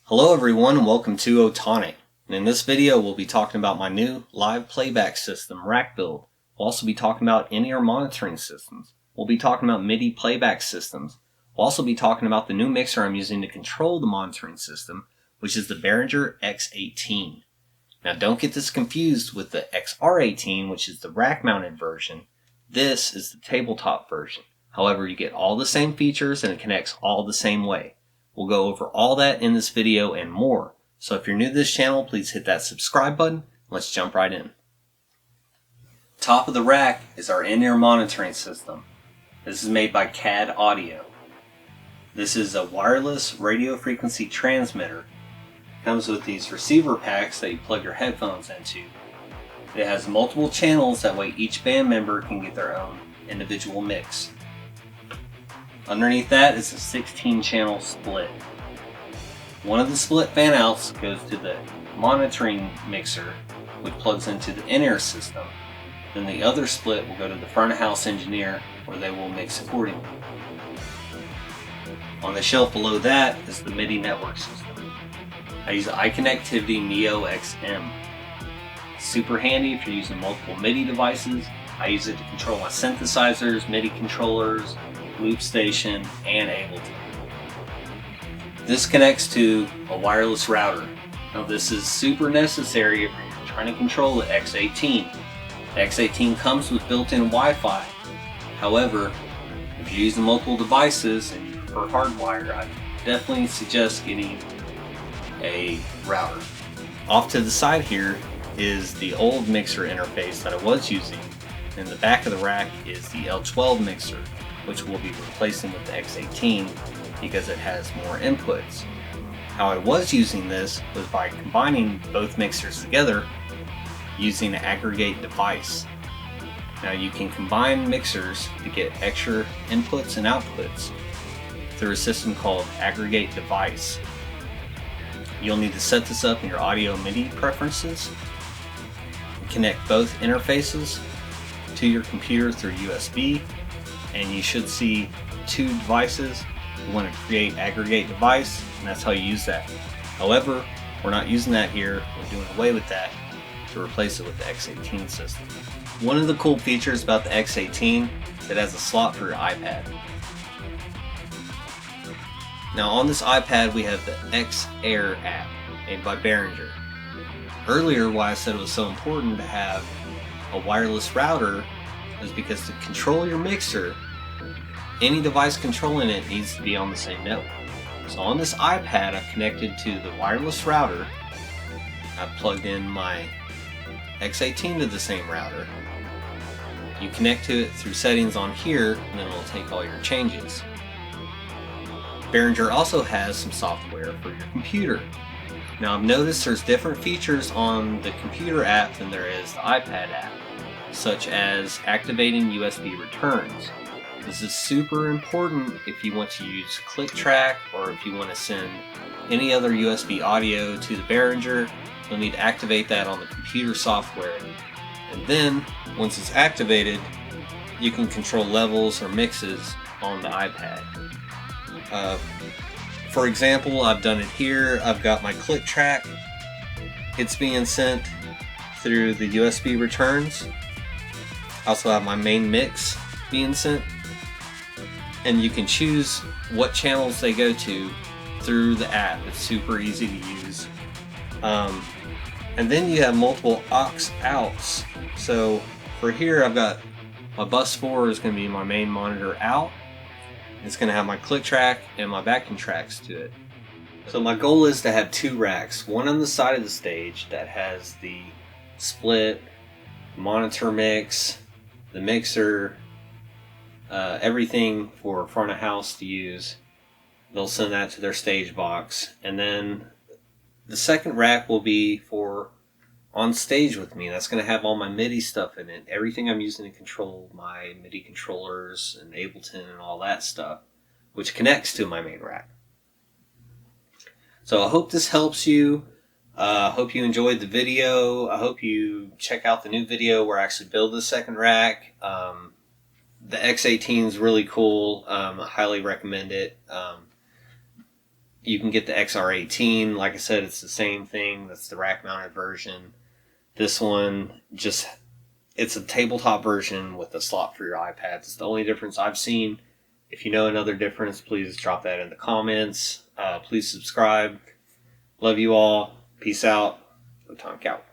Hello everyone and welcome to Otonic. And in this video we'll be talking about my new live playback system, Rack Build. We'll also be talking about in-ear monitoring systems. We'll be talking about Midi playback systems. We'll also be talking about the new mixer I'm using to control the monitoring system, which is the Behringer X18. Now don't get this confused with the XR18, which is the rack-mounted version. This is the tabletop version. However, you get all the same features and it connects all the same way. We'll go over all that in this video and more. So if you're new to this channel, please hit that subscribe button. Let's jump right in. Top of the rack is our in-ear monitoring system. This is made by CAD Audio. This is a wireless radio frequency transmitter. It comes with these receiver packs that you plug your headphones into. It has multiple channels, that way each band member can get their own individual mix. Underneath that is a 16-channel split. One of the split fan outs goes to the monitoring mixer, which plugs into the in-ear system. Then the other split will go to the front of house engineer, where they will mix accordingly. On the shelf below that is the Midi Network System. I use the iConnectivity MioXM. Super handy if you're using multiple MIDI devices. I use it to control my synthesizers, MIDI controllers, loop station, and Ableton. This connects to a wireless router. Now this is super necessary if you're trying to control the X18. The X18 comes with built-in Wi-Fi. However, if you're using multiple devices and you prefer hardwire, I definitely suggest getting a router. Off to the side here is the old mixer interface that I was using. In the back of the rack is the L12 mixer, which we'll be replacing with the X18 because it has more inputs. How I was using this was by combining both mixers together using an Aggregate Device. Now you can combine mixers to get extra inputs and outputs through a system called Aggregate Device. You'll need to set this up in your audio MIDI preferences, connect both interfaces to your computer through USB, and you should see two devices. You want to create Aggregate Device, and that's how you use that. However, we're not using that here. We're doing away with that to replace it with the X18 system. One of the cool features about the X18 is it has a slot for your iPad. Now on this iPad we have the XAir app made by Behringer. Earlier why I said it was so important to have a wireless router is because to control your mixer, any device controlling it needs to be on the same network. So on this iPad I've connected to the wireless router. I've plugged in my X18 to the same router. You connect to it through settings on here, and then it'll take all your changes. Behringer also has some software for your computer. Now I've noticed there's different features on the computer app than there is the iPad app, such as activating USB returns. This is super important if you want to use click track or if you want to send any other USB audio to the Behringer. You'll need to activate that on the computer software. And then, once it's activated, you can control levels or mixes on the iPad. For example, I've done it here. I've got my click track. It's being sent through the USB returns. I also have my main mix being sent. And you can choose what channels they go to through the app. It's super easy to use. And then you have multiple aux outs. So for here I've got my bus 4 is going to be my main monitor out. It's going to have my click track and my backing tracks to it. So my goal is to have two racks, one on the side of the stage that has the split, monitor mix, the mixer, everything for front of house to use. They'll send that to their stage box. And then the second rack will be for on stage with me. That's going to have all my MIDI stuff in it. Everything I'm using to control my MIDI controllers and Ableton and all that stuff, which connects to my main rack. So I hope this helps you. I hope you enjoyed the video. I hope you check out the new video where I actually build the second rack. The X18 is really cool. I highly recommend it. You can get the XR18. Like I said, it's the same thing. That's the rack-mounted version. This one, it's a tabletop version with a slot for your iPads. It's the only difference I've seen. If you know another difference, please drop that in the comments. Please subscribe. Love you all. Peace out. Otonic out.